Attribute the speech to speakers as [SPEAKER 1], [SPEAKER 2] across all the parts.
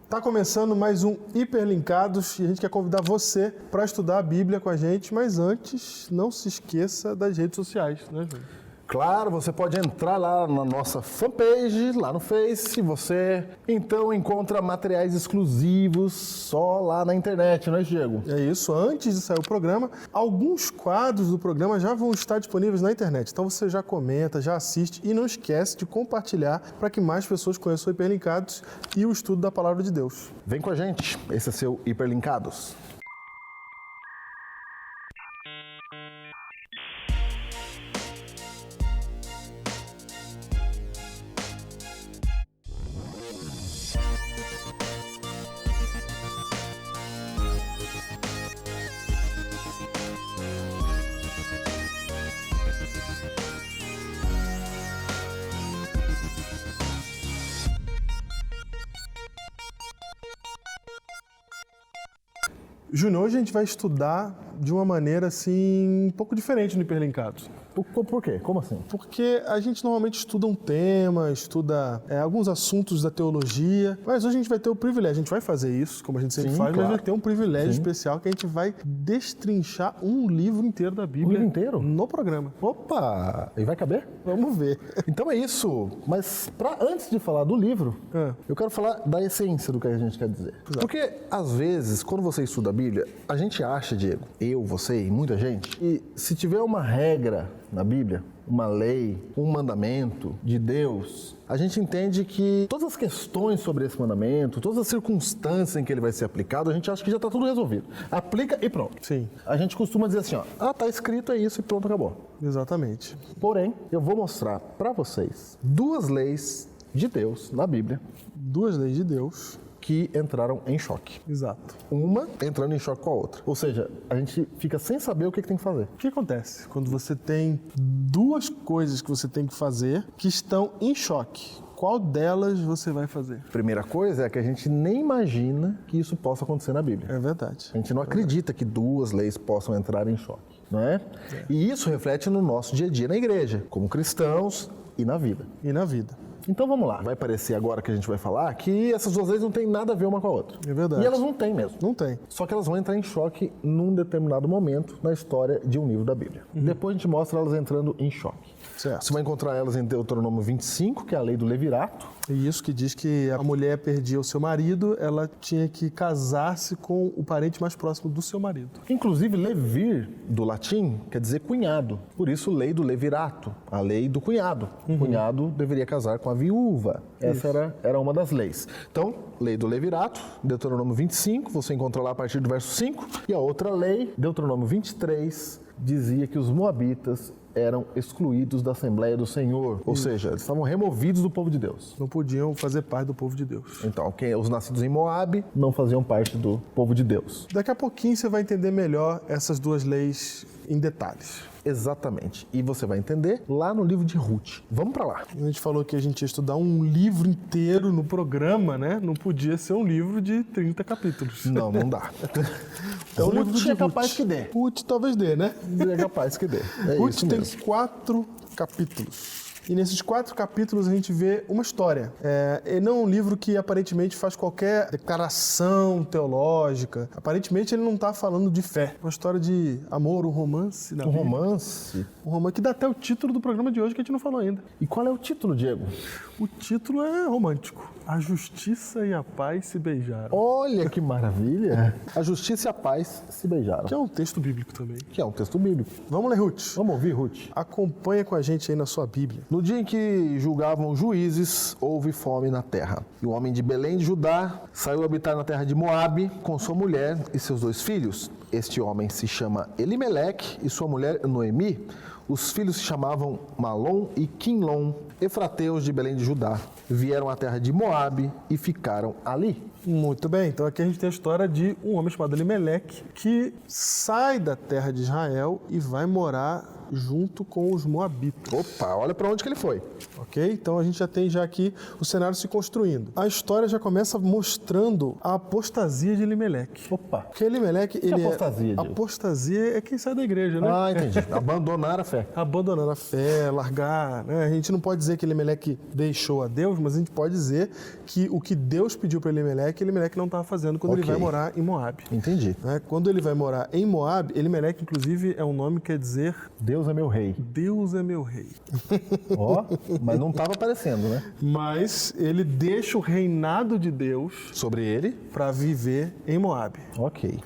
[SPEAKER 1] Tá começando mais um Hiperlinkados e a gente quer convidar você para estudar a Bíblia com a gente, mas antes, não se esqueça das redes sociais, né, Júlio?
[SPEAKER 2] Claro, você pode entrar lá na nossa fanpage, lá no Face, você então encontra materiais exclusivos só lá na internet, não é, Diego?
[SPEAKER 1] É isso, antes de sair o programa, alguns quadros do programa já vão estar disponíveis na internet, então você já comenta, já assiste e não esquece de compartilhar para que mais pessoas conheçam o Hiperlinkados e o estudo da Palavra de Deus.
[SPEAKER 2] Vem com a gente, esse é seu Hiperlinkados.
[SPEAKER 1] Júnior, hoje a gente vai estudar de uma maneira assim, um pouco diferente no Hiperlinkados.
[SPEAKER 2] Por quê? Como assim?
[SPEAKER 1] Porque a gente normalmente estuda um tema, estuda alguns assuntos da teologia, mas hoje a gente vai ter o privilégio, a gente vai fazer isso, como a gente sempre faz,
[SPEAKER 2] claro.
[SPEAKER 1] mas vai ter um privilégio especial que a gente vai destrinchar um livro inteiro da Bíblia.
[SPEAKER 2] Um livro inteiro?
[SPEAKER 1] No programa.
[SPEAKER 2] Opa! E vai caber?
[SPEAKER 1] Vamos ver.
[SPEAKER 2] Então é isso, mas antes de falar do livro, eu quero falar da essência do que a gente quer dizer.
[SPEAKER 1] Exato.
[SPEAKER 2] Porque, às vezes, quando você estuda a Bíblia, a gente acha, Diego, eu, você e muita gente, que se tiver uma regra na Bíblia, uma lei, um mandamento de Deus, a gente entende que todas as questões sobre esse mandamento, todas as circunstâncias em que ele vai ser aplicado, a gente acha que já está tudo resolvido. Aplica e pronto.
[SPEAKER 1] Sim.
[SPEAKER 2] A gente costuma dizer assim, tá escrito, é isso e pronto, acabou.
[SPEAKER 1] Exatamente.
[SPEAKER 2] Porém, eu vou mostrar para vocês duas leis de Deus na Bíblia
[SPEAKER 1] Duas leis de Deus.
[SPEAKER 2] que entraram em choque.
[SPEAKER 1] Exato.
[SPEAKER 2] Uma entrando em choque com a outra. Ou seja, a gente fica sem saber o que tem que fazer.
[SPEAKER 1] O que acontece quando você tem duas coisas que você tem que fazer que estão em choque? Qual delas você vai fazer?
[SPEAKER 2] Primeira coisa é que a gente nem imagina que isso possa acontecer na Bíblia.
[SPEAKER 1] É verdade.
[SPEAKER 2] A gente não acredita que duas leis possam entrar em choque, não é? E isso reflete no nosso dia a dia na igreja, como cristãos e na vida.
[SPEAKER 1] E na vida.
[SPEAKER 2] Então vamos lá. Vai parecer agora que a gente vai falar que essas duas leis não têm nada a ver uma com a outra.
[SPEAKER 1] É verdade.
[SPEAKER 2] E elas não têm mesmo.
[SPEAKER 1] Não tem.
[SPEAKER 2] Só que elas vão entrar em choque num determinado momento na história de um livro da Bíblia. Depois a gente mostra elas entrando em choque.
[SPEAKER 1] Certo.
[SPEAKER 2] Você vai encontrar elas em Deuteronômio 25, que é a lei do levirato.
[SPEAKER 1] E isso que diz que a mulher perdia o seu marido, ela tinha que casar-se com o parente mais próximo do seu marido.
[SPEAKER 2] Inclusive, levir, do latim, quer dizer cunhado. Por isso, lei do levirato, a lei do cunhado. O cunhado deveria casar com a viúva. Essa era uma das leis. Então, lei do levirato, Deuteronômio 25, você encontra lá a partir do verso 5. E a outra lei, Deuteronômio 23, dizia que os moabitas eram excluídos da Assembleia do Senhor. Ou seja, eles estavam removidos do povo de Deus.
[SPEAKER 1] Não podiam fazer parte do povo de Deus.
[SPEAKER 2] Então, os nascidos em Moabe não faziam parte do povo de Deus.
[SPEAKER 1] Daqui a pouquinho você vai entender melhor essas duas leis em detalhes.
[SPEAKER 2] Exatamente. E você vai entender lá no livro de Ruth. Vamos para lá.
[SPEAKER 1] A gente falou que a gente ia estudar um livro inteiro no programa, né? Não podia ser um livro de 30 capítulos.
[SPEAKER 2] Não dá.
[SPEAKER 1] Então, o livro de
[SPEAKER 2] é capaz que dê.
[SPEAKER 1] Ruth talvez dê, né?
[SPEAKER 2] É capaz que dê. É
[SPEAKER 1] Ruth
[SPEAKER 2] isso
[SPEAKER 1] tem
[SPEAKER 2] mesmo.
[SPEAKER 1] 4 capítulos. E nesses 4 capítulos a gente vê uma história. E não um livro que aparentemente faz qualquer declaração teológica. Aparentemente ele não está falando de fé. Uma história de amor, um romance.
[SPEAKER 2] Um romance.
[SPEAKER 1] Um romance que dá até o título do programa de hoje que a gente não falou ainda.
[SPEAKER 2] E qual é o título, Diego?
[SPEAKER 1] O título é romântico. A justiça e a paz se beijaram.
[SPEAKER 2] Olha que maravilha. A justiça e a paz se beijaram.
[SPEAKER 1] Que é um texto bíblico também.
[SPEAKER 2] Que é um texto bíblico.
[SPEAKER 1] Vamos ler, Ruth.
[SPEAKER 2] Vamos ouvir, Ruth?
[SPEAKER 1] Acompanha com a gente aí na sua Bíblia.
[SPEAKER 2] No dia em que julgavam os juízes, houve fome na terra. E o homem de Belém de Judá saiu habitar na terra de Moabe com sua mulher e seus 2 filhos. Este homem se chama Elimeleque e sua mulher Noemi. Os filhos se chamavam Malom e Quinlom, efrateus de Belém de Judá. Vieram à terra de Moabe e ficaram ali.
[SPEAKER 1] Muito bem, então aqui a gente tem a história de um homem chamado Elimeleque que sai da terra de Israel e vai morar junto com os moabitas.
[SPEAKER 2] Opa, olha para onde que ele foi.
[SPEAKER 1] Ok? Então a gente já tem aqui o cenário se construindo. A história já começa mostrando a apostasia de Elimeleque.
[SPEAKER 2] Opa.
[SPEAKER 1] Porque Elimeleque, ele
[SPEAKER 2] apostasia, Diego?
[SPEAKER 1] Apostasia é quem sai da igreja, né?
[SPEAKER 2] Ah, entendi. Abandonar a fé.
[SPEAKER 1] Abandonar a fé, largar, né? A gente não pode dizer que Elimeleque deixou a Deus, mas a gente pode dizer que o que Deus pediu para Elimeleque não estava fazendo quando ele vai morar em Moabe.
[SPEAKER 2] Entendi.
[SPEAKER 1] Né? Quando ele vai morar em Moabe, Elimeleque, inclusive, é um nome que quer dizer...
[SPEAKER 2] Deus é meu rei.
[SPEAKER 1] Deus é meu rei.
[SPEAKER 2] Ó, mas não estava aparecendo, né?
[SPEAKER 1] Mas ele deixa o reinado de Deus
[SPEAKER 2] sobre ele
[SPEAKER 1] para viver em Moabe.
[SPEAKER 2] Ok.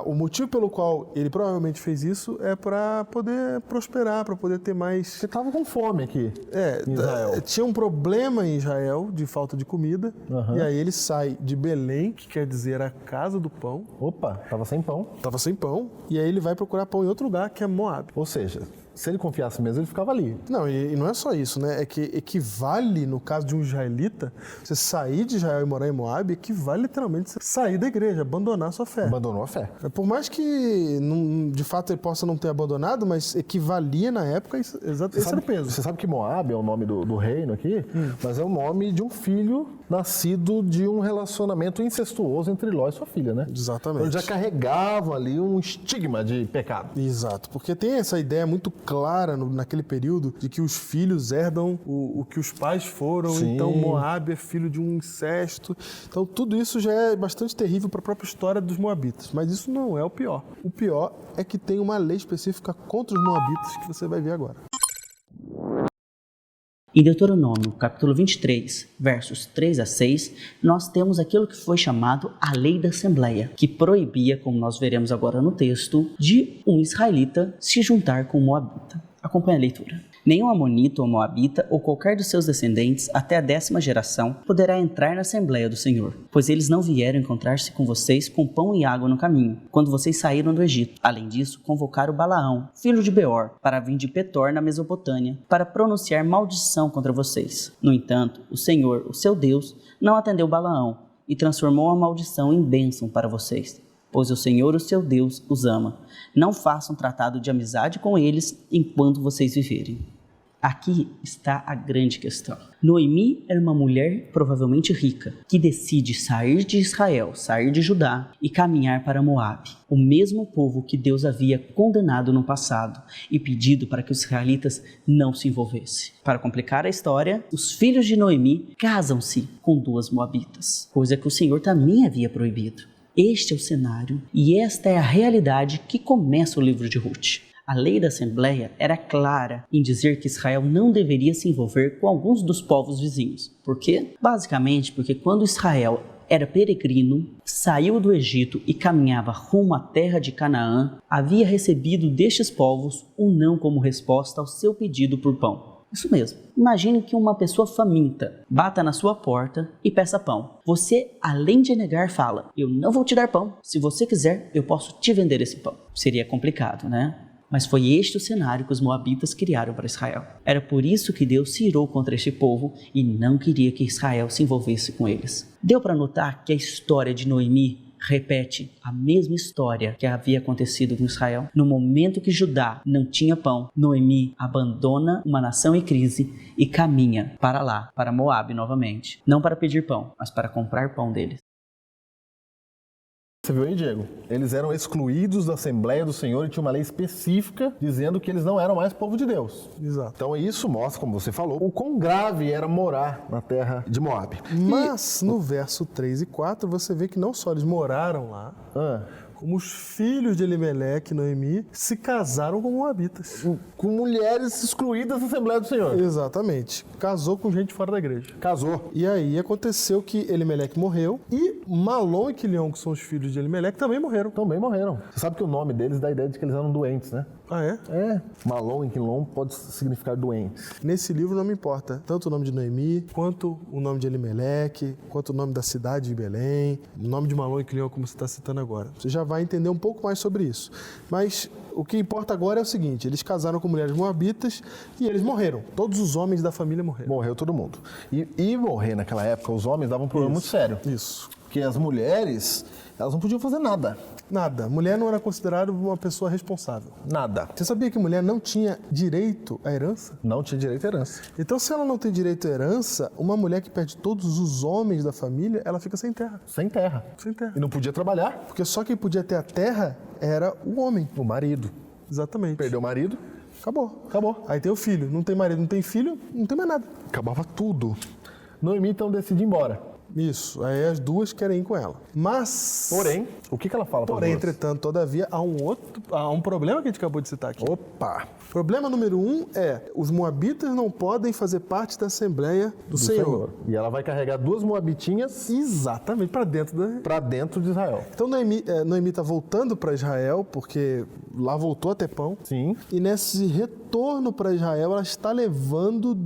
[SPEAKER 1] O motivo pelo qual ele provavelmente fez isso é para poder prosperar, para poder ter mais...
[SPEAKER 2] Você estava com fome aqui em Israel.
[SPEAKER 1] Tinha um problema em Israel de falta de comida, e aí ele sai de Belém, que quer dizer a casa do pão.
[SPEAKER 2] Opa, estava sem pão.
[SPEAKER 1] Estava sem pão, e aí ele vai procurar pão em outro lugar, que é Moabe.
[SPEAKER 2] Ou seja, se ele confiasse mesmo, ele ficava ali.
[SPEAKER 1] Não, e não é só isso, né? É que equivale, no caso de um israelita, você sair de Israel e morar em Moabe, equivale literalmente você sair da igreja, abandonar a sua fé.
[SPEAKER 2] Abandonou a fé.
[SPEAKER 1] Por mais que, de fato, ele possa não ter abandonado, mas equivalia na época, esse era o peso.
[SPEAKER 2] Você sabe que Moabe é o nome do reino aqui, mas é o nome de um filho nascido de um relacionamento incestuoso entre Ló e sua filha, né?
[SPEAKER 1] Exatamente.
[SPEAKER 2] Então, já carregavam ali um estigma de pecado.
[SPEAKER 1] Exato, porque tem essa ideia muito clara naquele período de que os filhos herdam o que os pais foram.
[SPEAKER 2] Sim.
[SPEAKER 1] Então Moabe é filho de um incesto. Então tudo isso já é bastante terrível para a própria história dos moabitas, mas isso não é o pior. O pior é que tem uma lei específica contra os moabitas que você vai ver agora.
[SPEAKER 3] Em Deuteronômio, capítulo 23, versos 3 a 6, nós temos aquilo que foi chamado a Lei da Assembleia, que proibia, como nós veremos agora no texto, de um israelita se juntar com um moabita. Acompanhe a leitura. Nenhum amonita ou moabita ou qualquer dos seus descendentes até a 10ª geração poderá entrar na Assembleia do Senhor, pois eles não vieram encontrar-se com vocês com pão e água no caminho, quando vocês saíram do Egito. Além disso, convocaram Balaão, filho de Beor, para vir de Petor, na Mesopotâmia, para pronunciar maldição contra vocês. No entanto, o Senhor, o seu Deus, não atendeu Balaão e transformou a maldição em bênção para vocês, pois o Senhor, o seu Deus, os ama. Não façam tratado de amizade com eles enquanto vocês viverem. Aqui está a grande questão. Noemi era uma mulher provavelmente rica, que decide sair de Israel, sair de Judá e caminhar para Moabe, o mesmo povo que Deus havia condenado no passado e pedido para que os israelitas não se envolvessem. Para complicar a história, os filhos de Noemi casam-se com 2 moabitas, coisa que o Senhor também havia proibido. Este é o cenário e esta é a realidade que começa o livro de Ruth. A lei da Assembleia era clara em dizer que Israel não deveria se envolver com alguns dos povos vizinhos. Por quê? Basicamente porque quando Israel era peregrino, saiu do Egito e caminhava rumo à terra de Canaã, havia recebido destes povos um não como resposta ao seu pedido por pão. Isso mesmo. Imagine que uma pessoa faminta bata na sua porta e peça pão. Você, além de negar, fala: eu não vou te dar pão. Se você quiser, eu posso te vender esse pão. Seria complicado, né? Mas foi este o cenário que os moabitas criaram para Israel. Era por isso que Deus se irou contra este povo e não queria que Israel se envolvesse com eles. Deu para notar que a história de Noemi repete a mesma história que havia acontecido com Israel. No momento que Judá não tinha pão, Noemi abandona uma nação em crise e caminha para lá, para Moabe novamente. Não para pedir pão, mas para comprar pão deles.
[SPEAKER 2] Você viu aí, Diego? Eles eram excluídos da Assembleia do Senhor e tinha uma lei específica dizendo que eles não eram mais povo de Deus.
[SPEAKER 1] Exato.
[SPEAKER 2] Então isso mostra, como você falou, o quão grave era morar na terra de Moabe.
[SPEAKER 1] Mas no verso 3 e 4 você vê que não só eles moraram lá, como os filhos de Elimeleque e Noemi se casaram com moabitas.
[SPEAKER 2] Com mulheres excluídas da Assembleia do Senhor.
[SPEAKER 1] Exatamente. Casou com gente fora da igreja.
[SPEAKER 2] Casou.
[SPEAKER 1] E aí aconteceu que Elimeleque morreu e Malom e Quilion, que são os filhos de Elimeleque, também morreram.
[SPEAKER 2] Também morreram. Você sabe que o nome deles dá a ideia de que eles eram doentes, né?
[SPEAKER 1] Ah, é?
[SPEAKER 2] É. Malom e Quilion pode significar doentes.
[SPEAKER 1] Nesse livro não me importa tanto o nome de Noemi, quanto o nome de Elimeleque, quanto o nome da cidade de Belém, o nome de Malom e Quilion, como você está citando agora. Você já vai entender um pouco mais sobre isso. Mas o que importa agora é o seguinte: eles casaram com mulheres moabitas e eles morreram. Todos os homens da família morreram.
[SPEAKER 2] Morreu todo mundo. E morrer naquela época, os homens davam um problema muito sério.
[SPEAKER 1] Isso.
[SPEAKER 2] Porque as mulheres, elas não podiam fazer nada.
[SPEAKER 1] Nada. Mulher não era considerada uma pessoa responsável.
[SPEAKER 2] Nada.
[SPEAKER 1] Você sabia que mulher não tinha direito à herança?
[SPEAKER 2] Não tinha direito à herança.
[SPEAKER 1] Então, se ela não tem direito à herança, uma mulher que perde todos os homens da família, ela fica sem terra.
[SPEAKER 2] Sem terra.
[SPEAKER 1] Sem terra.
[SPEAKER 2] E não podia trabalhar.
[SPEAKER 1] Porque só quem podia ter a terra era o homem.
[SPEAKER 2] O marido.
[SPEAKER 1] Exatamente.
[SPEAKER 2] Perdeu o marido,
[SPEAKER 1] Acabou.
[SPEAKER 2] acabou.
[SPEAKER 1] Aí tem o filho. Não tem marido, não tem filho, não tem mais nada.
[SPEAKER 2] Acabava tudo. Noemi então decide ir embora.
[SPEAKER 1] Isso. Aí as duas querem ir com ela. Mas...
[SPEAKER 2] Porém, o que ela fala para
[SPEAKER 1] Porém,
[SPEAKER 2] duas?
[SPEAKER 1] entretanto, todavia, há um problema que a gente acabou de citar aqui.
[SPEAKER 2] Opa!
[SPEAKER 1] Problema número 1 é: os moabitas não podem fazer parte da Assembleia do Senhor.
[SPEAKER 2] E ela vai carregar 2 moabitinhas
[SPEAKER 1] Exatamente, para dentro da...
[SPEAKER 2] para dentro de Israel.
[SPEAKER 1] Então Noemi está voltando para Israel, porque lá voltou a ter pão.
[SPEAKER 2] Sim.
[SPEAKER 1] E nesse retorno para Israel, ela está levando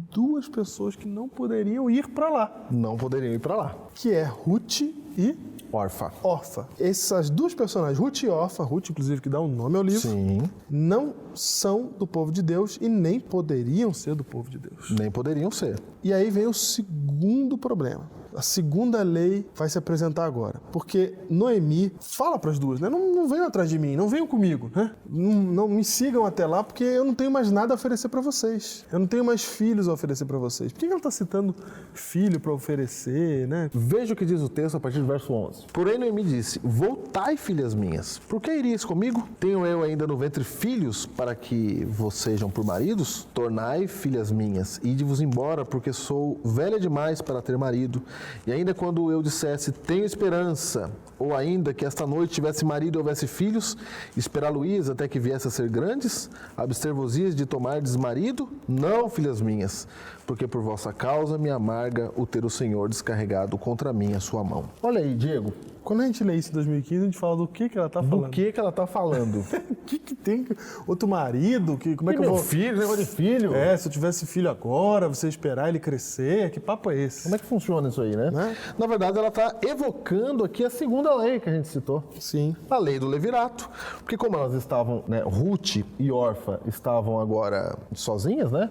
[SPEAKER 1] 2 pessoas que não poderiam ir para lá,
[SPEAKER 2] Não poderiam ir para lá.
[SPEAKER 1] que é Ruth e
[SPEAKER 2] Orfa.
[SPEAKER 1] Orfa. Essas 2 personagens, Ruth e Orfa, Ruth inclusive que dá um nome ao livro,
[SPEAKER 2] Sim.
[SPEAKER 1] não são do povo de Deus e nem poderiam ser do povo de Deus.
[SPEAKER 2] Nem poderiam ser.
[SPEAKER 1] E aí vem o segundo problema. A segunda lei vai se apresentar agora. Porque Noemi fala para as duas, né? Não venham atrás de mim, não venham comigo, né? Não me sigam até lá, porque eu não tenho mais nada a oferecer para vocês. Eu não tenho mais filhos a oferecer para vocês. Por que ela está citando filho para oferecer, né?
[SPEAKER 2] Veja o que diz o texto a partir do verso 11. Porém, Noemi disse: Voltai, filhas minhas, por que irias comigo? Tenho eu ainda no ventre filhos para que vos sejam por maridos? Tornai, filhas minhas, ide-vos embora, porque sou velha demais para ter marido. E ainda quando eu dissesse, tenho esperança, ou ainda que esta noite tivesse marido e houvesse filhos, esperá-lo-ias até que viesse a ser grandes? Abster-vos-ias de tomardes marido? Não, filhas minhas, porque por vossa causa me amarga o ter o Senhor descarregado contra mim a sua mão. Olha aí, Diego,
[SPEAKER 1] Quando a gente lê isso em 2015, a gente fala do que ela está falando.
[SPEAKER 2] do que ela está falando?
[SPEAKER 1] O que tem? Outro marido? Como é que eu
[SPEAKER 2] meu
[SPEAKER 1] vou...
[SPEAKER 2] filho, negócio de filho?
[SPEAKER 1] Se eu tivesse filho agora, você esperar ele crescer, que papo é esse?
[SPEAKER 2] Como é que funciona isso aí, né?
[SPEAKER 1] Né?
[SPEAKER 2] Na verdade, ela está evocando aqui a segunda lei que a gente citou.
[SPEAKER 1] Sim.
[SPEAKER 2] A lei do levirato. Porque como elas estavam, né, Ruth e Orfa estavam agora sozinhas, né?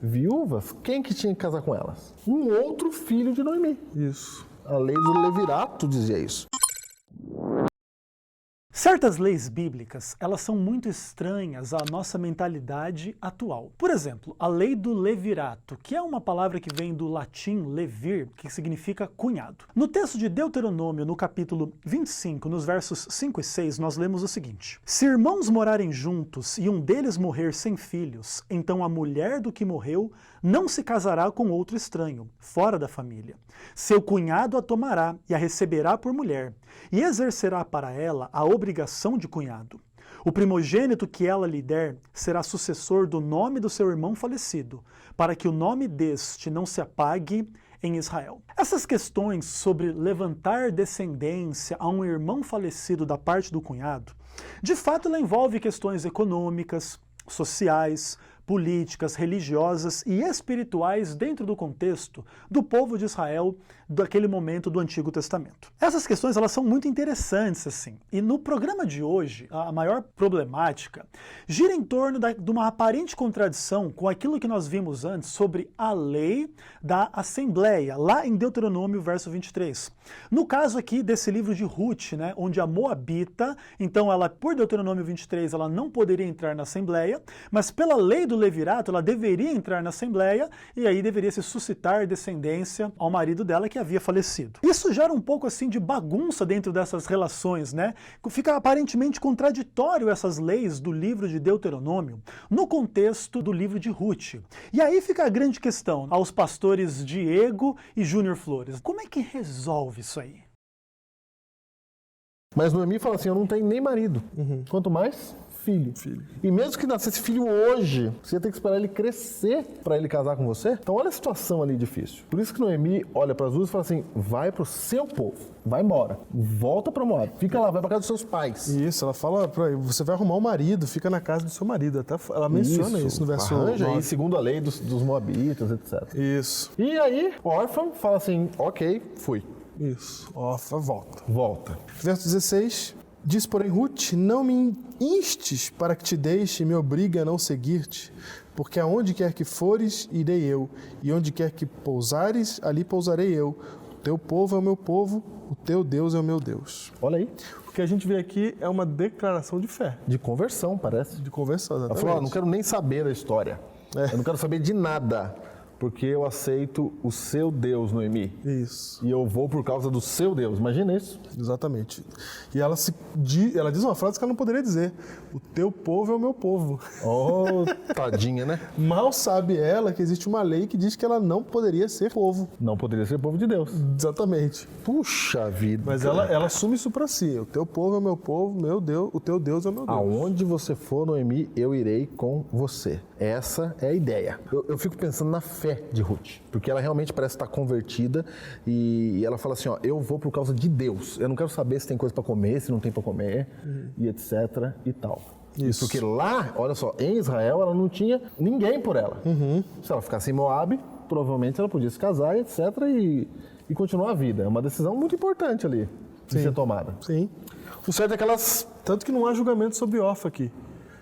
[SPEAKER 2] Viúvas, quem que tinha que casar com elas? Um outro filho de Noemi.
[SPEAKER 1] Isso.
[SPEAKER 2] A lei do levirato dizia isso.
[SPEAKER 4] Certas leis bíblicas, elas são muito estranhas à nossa mentalidade atual. Por exemplo, a lei do levirato, que é uma palavra que vem do latim levir, que significa cunhado. No texto de Deuteronômio, no capítulo 25, nos versos 5 e 6, nós lemos o seguinte: Se irmãos morarem juntos e um deles morrer sem filhos, então a mulher do que morreu não se casará com outro estranho, fora da família. Seu cunhado a tomará e a receberá por mulher, e exercerá para ela a obrigação de cunhado. O primogênito que ela lhe der será sucessor do nome do seu irmão falecido, para que o nome deste não se apague em Israel. Essas questões sobre levantar descendência a um irmão falecido da parte do cunhado, de fato ela envolve questões econômicas, sociais, políticas, religiosas e espirituais dentro do contexto do povo de Israel daquele momento do Antigo Testamento. Essas questões elas são muito interessantes assim. E no programa de hoje, a maior problemática gira em torno de uma aparente contradição com aquilo que nós vimos antes sobre a lei da Assembleia, lá em Deuteronômio, verso 23. No caso aqui desse livro de Ruth, né, onde a Moabita, então ela, por Deuteronômio 23, ela não poderia entrar na Assembleia, mas pela lei do levirato, ela deveria entrar na Assembleia e aí deveria se suscitar descendência ao marido dela que havia falecido. Isso gera um pouco assim de bagunça dentro dessas relações, né? Fica aparentemente contraditório essas leis do livro de Deuteronômio no contexto do livro de Ruth. E aí fica a grande questão aos pastores Diego e Júnior Flores. Como é que resolve isso aí?
[SPEAKER 2] Mas Noemi fala assim, eu não tenho nem marido. Quanto mais filho. E mesmo que nascesse filho hoje, você ia ter que esperar ele crescer para ele casar com você. Então olha a situação ali difícil. Por isso que Noemi olha para as duas e fala assim, vai pro seu povo, vai embora, volta para Moab, fica lá, vai para casa dos seus pais.
[SPEAKER 1] Isso, ela fala pra ele, você vai arrumar um marido, fica na casa do seu marido. Até ela menciona isso no verso
[SPEAKER 2] arranja
[SPEAKER 1] 9.
[SPEAKER 2] aí, segundo a lei dos Moabitas, etc.
[SPEAKER 1] Isso,
[SPEAKER 2] E aí, órfão fala assim, ok, fui.
[SPEAKER 1] isso. Orfa, volta.
[SPEAKER 2] Volta.
[SPEAKER 1] Verso 16, diz, porém, Ruth, não me instes para que te deixe e me obrigue a não seguir-te, porque aonde quer que fores, irei eu, e onde quer que pousares, ali pousarei eu. teu povo é o meu povo, o teu Deus é o meu Deus.
[SPEAKER 2] Olha aí,
[SPEAKER 1] O que a gente vê aqui é uma declaração de fé,
[SPEAKER 2] de conversão, parece.
[SPEAKER 1] de conversão,
[SPEAKER 2] Ela
[SPEAKER 1] exatamente.
[SPEAKER 2] falou, não quero nem saber da história.
[SPEAKER 1] É.
[SPEAKER 2] Eu não quero saber de nada, porque eu aceito o seu Deus, Noemi.
[SPEAKER 1] Isso,
[SPEAKER 2] E eu vou por causa do seu Deus. Imagina isso.
[SPEAKER 1] exatamente. E ela diz uma frase que ela não poderia dizer. O teu povo é o meu povo.
[SPEAKER 2] Oh, tadinha, né?
[SPEAKER 1] Mal sabe ela que existe uma lei que diz que ela não poderia ser povo.
[SPEAKER 2] Não poderia ser povo de Deus.
[SPEAKER 1] Exatamente.
[SPEAKER 2] Puxa vida.
[SPEAKER 1] Mas ela assume isso pra si. O teu povo é o meu povo, meu Deus, o teu Deus é o meu Deus.
[SPEAKER 2] Aonde você for, Noemi, eu irei com você. Essa é a ideia. Eu fico pensando na fé de Ruth, porque ela realmente parece estar convertida e ela fala assim, ó, eu vou por causa de Deus. Eu não quero saber se tem coisa para comer, se não tem para comer, e etc e tal.
[SPEAKER 1] Isso.
[SPEAKER 2] Porque lá, olha só, em Israel ela não tinha ninguém por ela. Se ela ficasse em Moab, provavelmente ela podia se casar, etc, e continuar a vida. É uma decisão muito importante ali de ser tomada.
[SPEAKER 1] Sim.
[SPEAKER 2] O certo é que elas...
[SPEAKER 1] Tanto que não há julgamento sobre Orfa aqui.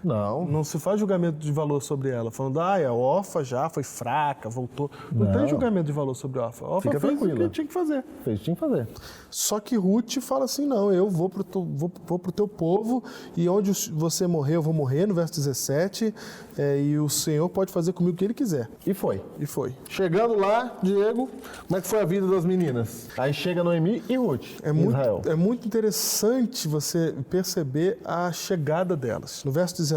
[SPEAKER 2] Não,
[SPEAKER 1] Não se faz julgamento de valor sobre ela, falando, a Orfa já foi fraca, voltou. Não tem julgamento de valor sobre Orfa. Orfa
[SPEAKER 2] Fica
[SPEAKER 1] fez o
[SPEAKER 2] tranquila.
[SPEAKER 1] que tinha que fazer.
[SPEAKER 2] fez o que tinha que fazer.
[SPEAKER 1] Só que Ruth fala assim, não, eu vou pro teu povo e onde você morrer, eu vou morrer, no verso 17, e o Senhor pode fazer comigo o que Ele quiser.
[SPEAKER 2] E foi.
[SPEAKER 1] E foi.
[SPEAKER 2] Chegando lá, Diego, como é que foi a vida das meninas? Aí chega Noemi e Ruth, em Israel.
[SPEAKER 1] É muito interessante você perceber a chegada delas. No verso 19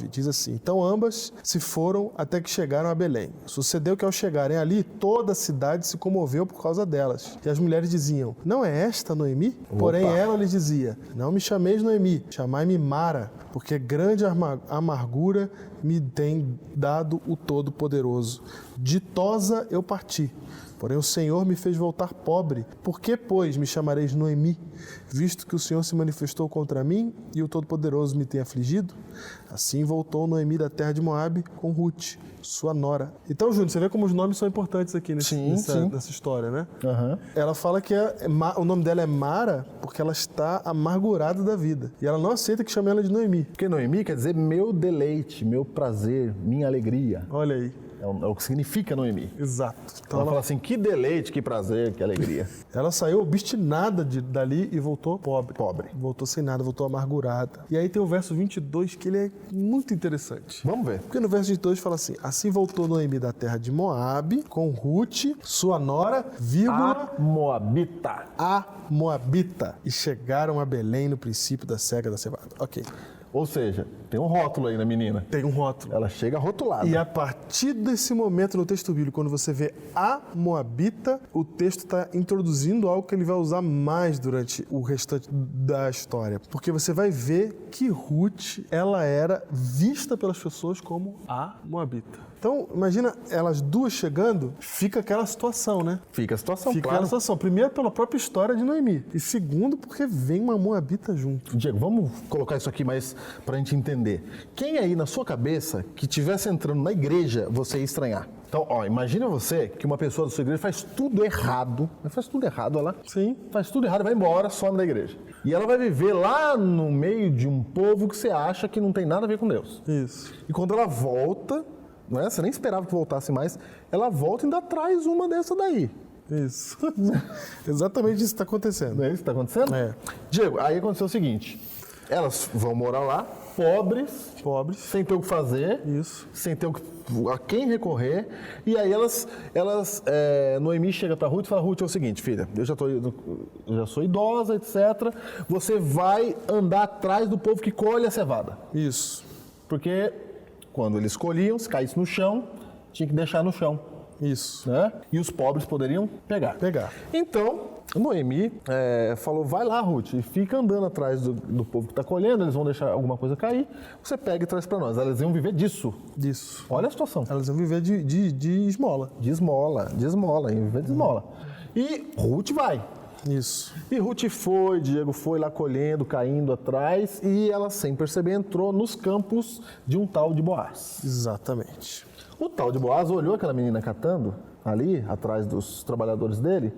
[SPEAKER 1] diz assim, então ambas se foram até que chegaram a Belém. Sucedeu que ao chegarem ali, toda a cidade se comoveu por causa delas. E as mulheres diziam, não é esta Noemi? Porém ela lhes dizia, não me chameis Noemi, chamai-me Mara, porque grande amargura me tem dado o Todo-Poderoso. Ditosa eu parti, porém o Senhor me fez voltar pobre. Por que, pois, me chamareis Noemi, visto que o Senhor se manifestou contra mim e o Todo-Poderoso me tem afligido? Assim voltou Noemi da terra de Moabe com Ruth, sua nora. Então, Júnior, você vê como os nomes são importantes aqui nessa história, né?
[SPEAKER 2] Uhum.
[SPEAKER 1] Ela fala que o nome dela é Mara porque ela está amargurada da vida. E ela não aceita que chame ela de Noemi.
[SPEAKER 2] Porque Noemi quer dizer meu deleite, meu prazer, minha alegria.
[SPEAKER 1] Olha aí.
[SPEAKER 2] É o que significa Noemi.
[SPEAKER 1] Exato. Então
[SPEAKER 2] Ela fala assim, que deleite, que prazer, que alegria.
[SPEAKER 1] ela saiu obstinada dali e voltou pobre. Voltou sem nada, voltou amargurada. E aí tem o verso 22 que ele é muito interessante.
[SPEAKER 2] Vamos ver.
[SPEAKER 1] Porque no verso 22 fala assim, assim voltou Noemi da terra de Moabe com Ruth, sua nora, vírgula,
[SPEAKER 2] A Moabita.
[SPEAKER 1] a Moabita. E chegaram a Belém no princípio da cega da cevada. Ok.
[SPEAKER 2] Ou seja, tem um rótulo aí na menina.
[SPEAKER 1] Tem um rótulo.
[SPEAKER 2] Ela chega rotulada.
[SPEAKER 1] E a partir desse momento no texto bíblico, quando você vê a Moabita, o texto está introduzindo algo que ele vai usar mais durante o restante da história. Porque você vai ver que Ruth, ela era vista pelas pessoas como a Moabita. Então, imagina elas duas chegando, fica aquela situação, né?
[SPEAKER 2] Fica a situação,
[SPEAKER 1] Fica
[SPEAKER 2] claro.
[SPEAKER 1] aquela situação. Primeiro, pela própria história de Noemi. E segundo, porque vem uma Moabita junto.
[SPEAKER 2] Diego, vamos colocar isso aqui mais pra gente entender. Quem aí na sua cabeça que estivesse entrando na igreja, você ia estranhar? Então, imagina você que uma pessoa da sua igreja faz tudo errado. Faz tudo errado, olha lá.
[SPEAKER 1] Sim.
[SPEAKER 2] Faz tudo errado e vai embora, some da igreja. E ela vai viver lá no meio de um povo que você acha que não tem nada a ver com Deus.
[SPEAKER 1] Isso.
[SPEAKER 2] E quando ela volta, não é? Você nem esperava que voltasse mais, ela volta e ainda traz uma dessa daí.
[SPEAKER 1] Isso. Exatamente isso que está acontecendo.
[SPEAKER 2] Não é isso que está acontecendo?
[SPEAKER 1] É.
[SPEAKER 2] Diego, aí aconteceu o seguinte, elas vão morar lá, pobres, sem ter o que fazer,
[SPEAKER 1] Isso.
[SPEAKER 2] sem ter a quem recorrer, e aí Noemi chega para Ruth e fala, Ruth, é o seguinte, filha, eu já sou idosa, etc, você vai andar atrás do povo que colhe a cevada.
[SPEAKER 1] Isso.
[SPEAKER 2] Porque quando eles colhiam, se caísse no chão, tinha que deixar no chão,
[SPEAKER 1] Isso.
[SPEAKER 2] né? E os pobres poderiam pegar. Então, Noemi falou, vai lá, Ruth, e fica andando atrás do povo que está colhendo, eles vão deixar alguma coisa cair, você pega e traz para nós. Elas iam viver disso.
[SPEAKER 1] Disso.
[SPEAKER 2] Olha a situação.
[SPEAKER 1] Elas vão viver de esmola.
[SPEAKER 2] De esmola, iam viver de esmola. E Ruth vai.
[SPEAKER 1] Isso.
[SPEAKER 2] E Ruth foi, Diego foi lá colhendo, caindo atrás, e ela, sem perceber, entrou nos campos de um tal de Boaz.
[SPEAKER 1] Exatamente.
[SPEAKER 2] O tal de Boaz olhou aquela menina catando ali, atrás dos trabalhadores dele,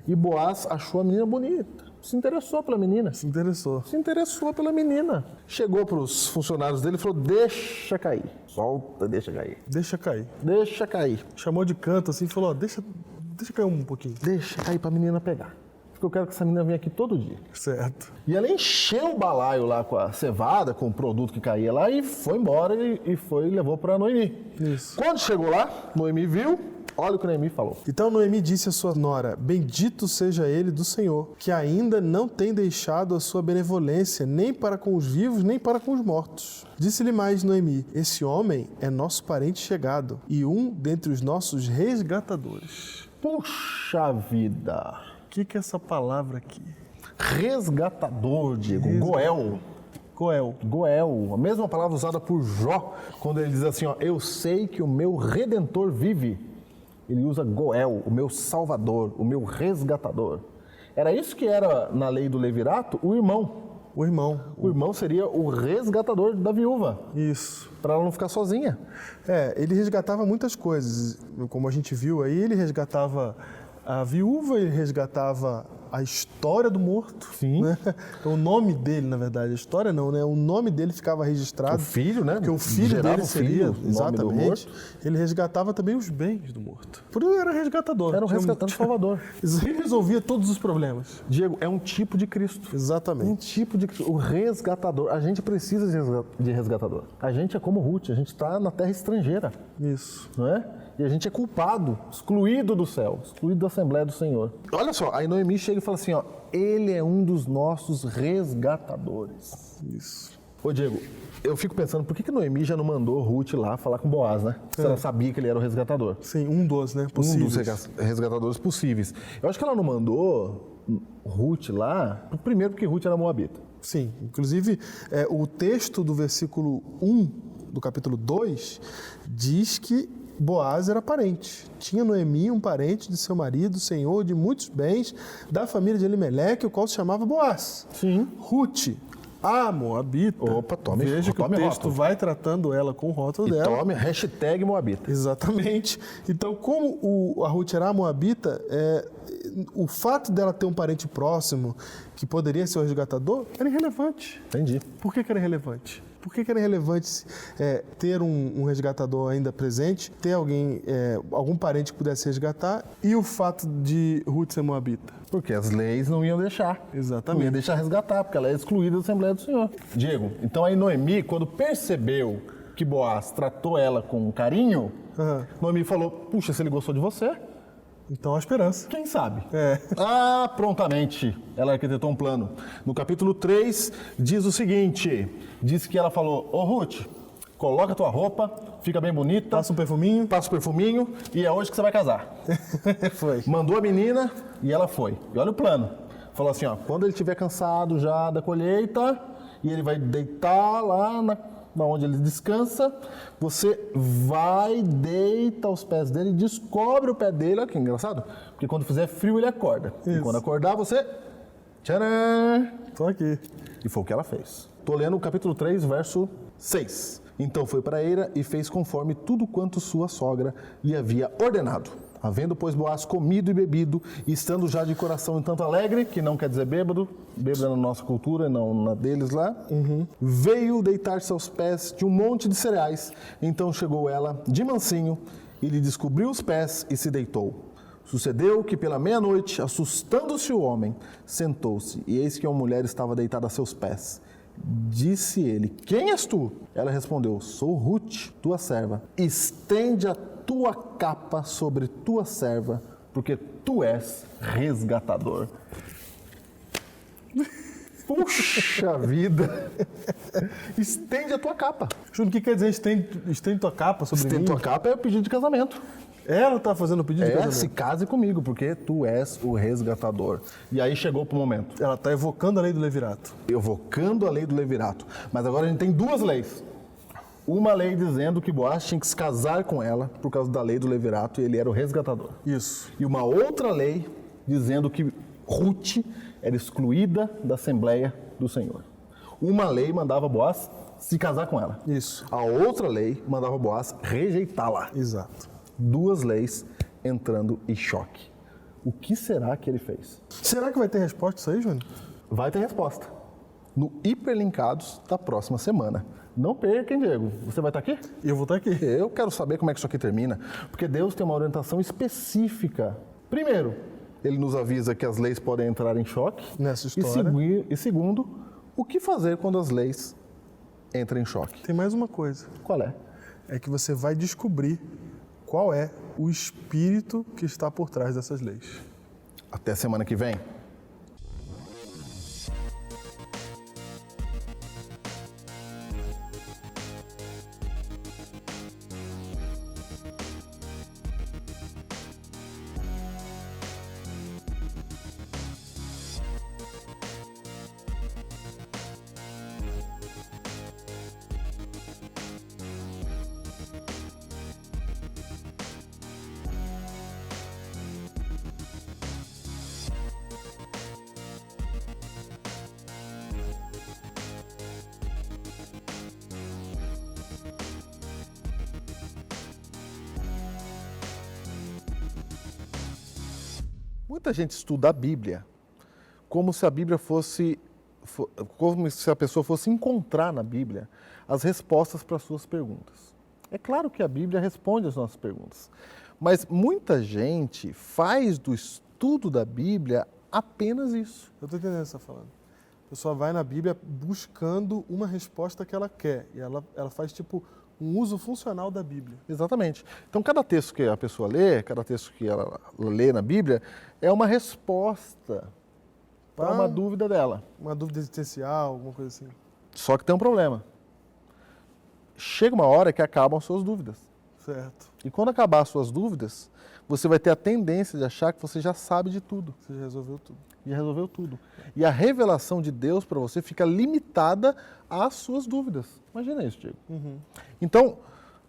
[SPEAKER 2] e Boaz achou a menina bonita, se interessou pela menina.
[SPEAKER 1] Se interessou.
[SPEAKER 2] Se interessou pela menina. Chegou para os funcionários dele e falou, deixa cair. Solta, deixa cair.
[SPEAKER 1] Deixa cair.
[SPEAKER 2] Deixa cair.
[SPEAKER 1] Chamou de canto assim e falou, deixa Deixa cair um pouquinho.
[SPEAKER 2] Deixa cair pra menina pegar. Porque eu quero que essa menina venha aqui todo dia.
[SPEAKER 1] Certo.
[SPEAKER 2] E ela encheu o balaio lá com a cevada, com o produto que caía lá, e foi embora e levou para Noemi.
[SPEAKER 1] Isso.
[SPEAKER 2] Quando chegou lá, Noemi viu, olha o que Noemi falou.
[SPEAKER 1] Então Noemi disse à sua nora: bendito seja ele do Senhor, que ainda não tem deixado a sua benevolência, nem para com os vivos, nem para com os mortos. Disse-lhe mais Noemi: esse homem é nosso parente chegado e um dentre os nossos resgatadores.
[SPEAKER 2] Puxa vida!
[SPEAKER 1] O que é essa palavra aqui?
[SPEAKER 2] Resgatador, Diego. Goel. Goel. A mesma palavra usada por Jó, quando ele diz assim, ó, eu sei que o meu Redentor vive. Ele usa Goel, o meu Salvador, o meu resgatador. Era isso que era, na lei do Levirato, o irmão.
[SPEAKER 1] O irmão.
[SPEAKER 2] O irmão seria o resgatador da viúva.
[SPEAKER 1] Isso.
[SPEAKER 2] Para ela não ficar sozinha.
[SPEAKER 1] Ele resgatava muitas coisas. Como a gente viu aí, ele resgatava a viúva, ele resgatava a história do morto.
[SPEAKER 2] Sim.
[SPEAKER 1] Né? O nome dele, na verdade, a história não, né? O nome dele ficava registrado.
[SPEAKER 2] O filho, né?
[SPEAKER 1] Porque o filho
[SPEAKER 2] Gerava
[SPEAKER 1] dele
[SPEAKER 2] o
[SPEAKER 1] seria,
[SPEAKER 2] filho,
[SPEAKER 1] exatamente. Ele resgatava também os bens do morto. Por isso era resgatador.
[SPEAKER 2] Era um resgatador salvador.
[SPEAKER 1] Ele resolvia todos os problemas.
[SPEAKER 2] Diego, é um tipo de Cristo.
[SPEAKER 1] Exatamente.
[SPEAKER 2] Um tipo de Cristo. O resgatador. A gente precisa de resgatador. A gente é como Ruth, a gente está na terra estrangeira.
[SPEAKER 1] Isso.
[SPEAKER 2] Não é? E a gente é culpado, excluído do céu, excluído da Assembleia do Senhor. Olha só, aí Noemi chega e fala assim, ó, ele é um dos nossos resgatadores.
[SPEAKER 1] Isso.
[SPEAKER 2] Ô Diego, eu fico pensando, por que Noemi já não mandou Ruth lá falar com Boaz, né? Se ela sabia que ele era o resgatador.
[SPEAKER 1] Sim, um dos, né?
[SPEAKER 2] Possíveis. Um dos resgatadores possíveis. Eu acho que ela não mandou Ruth lá, primeiro porque Ruth era moabita.
[SPEAKER 1] Sim, inclusive o texto do versículo 1 do capítulo 2 diz que Boaz era parente. Tinha Noemi um parente de seu marido, senhor de muitos bens, da família de Elimeleque, o qual se chamava Boaz.
[SPEAKER 2] Sim.
[SPEAKER 1] Ruth, a moabita.
[SPEAKER 2] Opa, tome.
[SPEAKER 1] Veja que o texto
[SPEAKER 2] rótulo.
[SPEAKER 1] vai tratando ela com o rótulo dela.
[SPEAKER 2] Tome, hashtag moabita.
[SPEAKER 1] Exatamente. Então, como a Ruth era a moabita, o fato dela ter um parente próximo que poderia ser o resgatador era irrelevante.
[SPEAKER 2] Entendi.
[SPEAKER 1] Por que era irrelevante? Por que era relevante ter um resgatador ainda presente, ter algum parente que pudesse resgatar, e o fato de Ruth ser moabita?
[SPEAKER 2] Porque as leis não iam deixar.
[SPEAKER 1] Exatamente.
[SPEAKER 2] Não iam deixar resgatar, porque ela é excluída da Assembleia do Senhor. Diego, então aí Noemi, quando percebeu que Boaz tratou ela com carinho, Noemi falou, puxa, se ele gostou de você,
[SPEAKER 1] então há esperança.
[SPEAKER 2] quem sabe? Prontamente, ela arquitetou um plano. No capítulo 3, diz o seguinte, diz que ela falou, ô Ruth, coloca a tua roupa, fica bem bonita.
[SPEAKER 1] Passa um perfuminho.
[SPEAKER 2] Passa o perfuminho e é hoje que você vai casar.
[SPEAKER 1] Foi.
[SPEAKER 2] Mandou a menina e ela foi. E olha o plano. Falou assim, ó, quando ele estiver cansado já da colheita e ele vai deitar lá onde ele descansa, você vai, deita aos pés dele, descobre o pé dele, olha que engraçado, porque quando fizer frio ele acorda.
[SPEAKER 1] Isso.
[SPEAKER 2] E quando acordar você, tcharam!
[SPEAKER 1] Tô aqui.
[SPEAKER 2] E foi o que ela fez. Tô lendo o capítulo 3, verso 6. Então foi para a eira e fez conforme tudo quanto sua sogra lhe havia ordenado. Havendo, pois, Boaz comido e bebido, e estando já de coração um tanto alegre, que não quer dizer bêbado, bêbado é na nossa cultura, não na deles lá, veio deitar-se aos pés de um monte de cereais. Então chegou ela de mansinho, e lhe descobriu os pés e se deitou. Sucedeu que pela meia-noite, assustando-se o homem, sentou-se, e eis que uma mulher estava deitada a seus pés. Disse ele, quem és tu? Ela respondeu, sou Ruth, tua serva. Estende a tua capa sobre tua serva, porque tu és resgatador. Puxa vida! Estende a tua capa.
[SPEAKER 1] Júnior, o que quer dizer estende tua capa sobre mim?
[SPEAKER 2] Estende tua capa é o pedido de casamento.
[SPEAKER 1] Ela está fazendo o pedido de casamento.
[SPEAKER 2] Se case comigo, porque tu és o resgatador. E aí chegou pro momento.
[SPEAKER 1] Ela está evocando a lei do Levirato.
[SPEAKER 2] Evocando a lei do Levirato. Mas agora a gente tem duas leis. Uma lei dizendo que Boaz tinha que se casar com ela por causa da lei do Levirato e ele era o resgatador.
[SPEAKER 1] Isso.
[SPEAKER 2] E uma outra lei dizendo que Ruth era excluída da Assembleia do Senhor. Uma lei mandava Boaz se casar com ela.
[SPEAKER 1] Isso.
[SPEAKER 2] A outra lei mandava Boaz rejeitá-la.
[SPEAKER 1] Exato.
[SPEAKER 2] Duas leis entrando em choque. O que será que ele fez?
[SPEAKER 1] Será que vai ter resposta isso aí, Júnior?
[SPEAKER 2] Vai ter resposta. No Hiperlinkados da próxima semana. Não perca, hein, Diego? Você vai estar aqui?
[SPEAKER 1] Eu vou estar aqui.
[SPEAKER 2] Eu quero saber como é que isso aqui termina. Porque Deus tem uma orientação específica Primeiro, ele nos avisa que as leis podem entrar em choque.
[SPEAKER 1] Nessa história.
[SPEAKER 2] E segundo, o que fazer quando as leis entram em choque.
[SPEAKER 1] Tem mais uma coisa.
[SPEAKER 2] Qual é?
[SPEAKER 1] É que você vai descobrir qual é o espírito que está por trás dessas leis.
[SPEAKER 2] Até semana que vem. Muita gente estuda a Bíblia como se a Bíblia como se a pessoa fosse encontrar na Bíblia as respostas para as suas perguntas. É claro que a Bíblia responde as nossas perguntas, mas muita gente faz do estudo da Bíblia apenas isso.
[SPEAKER 1] Eu estou entendendo o que você está falando. A pessoa vai na Bíblia buscando uma resposta que ela quer. E ela faz tipo um uso funcional da Bíblia.
[SPEAKER 2] Exatamente. Então, cada texto que a pessoa lê, cada texto que ela lê na Bíblia, é uma resposta para uma dúvida dela.
[SPEAKER 1] Uma dúvida existencial, alguma coisa assim.
[SPEAKER 2] Só que tem um problema. Chega uma hora que acabam as suas dúvidas.
[SPEAKER 1] Certo.
[SPEAKER 2] E quando acabar as suas dúvidas, você vai ter a tendência de achar que você já sabe de tudo.
[SPEAKER 1] Você já resolveu tudo.
[SPEAKER 2] Já resolveu tudo. E a revelação de Deus para você fica limitada às suas dúvidas. Imagina isso, Diego. Então,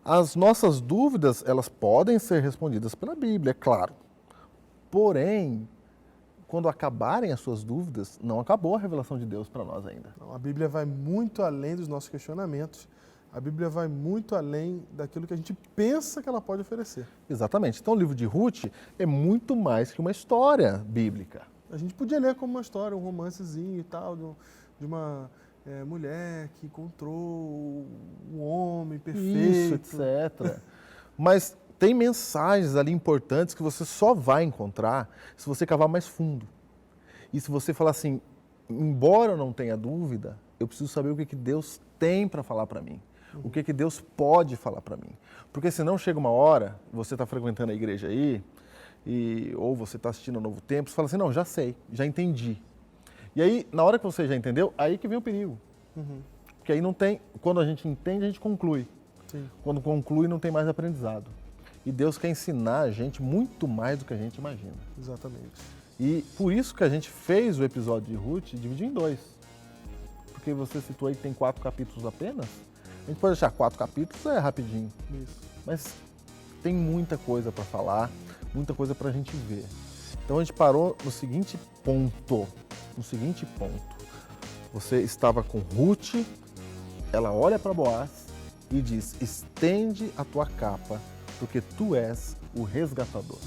[SPEAKER 2] as nossas dúvidas, elas podem ser respondidas pela Bíblia, é claro. Porém, quando acabarem as suas dúvidas, não acabou a revelação de Deus para nós ainda.
[SPEAKER 1] Não, a Bíblia vai muito além dos nossos questionamentos. A Bíblia vai muito além daquilo que a gente pensa que ela pode oferecer.
[SPEAKER 2] Exatamente. Então, o livro de Ruth é muito mais que uma história bíblica.
[SPEAKER 1] A gente podia ler como uma história, um romancezinho e tal, de uma mulher que encontrou um homem perfeito.
[SPEAKER 2] Isso, etc. Mas tem mensagens ali importantes que você só vai encontrar se você cavar mais fundo. E se você falar assim, embora eu não tenha dúvida, eu preciso saber o que Deus tem para falar para mim. O que Deus pode falar para mim. Porque senão chega uma hora, você está frequentando a igreja aí, ou você está assistindo ao Novo Tempo, você fala assim, não, já sei, já entendi. E aí, na hora que você já entendeu, aí que vem o perigo. Porque aí não tem, quando a gente entende, a gente conclui.
[SPEAKER 1] Sim.
[SPEAKER 2] Quando conclui, não tem mais aprendizado. E Deus quer ensinar a gente muito mais do que a gente imagina.
[SPEAKER 1] Exatamente.
[SPEAKER 2] E por isso que a gente fez o episódio de Ruth dividir em 2. Porque você citou aí que tem 4 capítulos apenas. A gente pode achar 4 capítulos, é rapidinho.
[SPEAKER 1] Isso.
[SPEAKER 2] Mas tem muita coisa para falar, muita coisa para a gente ver. Então a gente parou no seguinte ponto. Você estava com Ruth, ela olha para Boaz e diz, estende a tua capa, porque tu és o resgatador.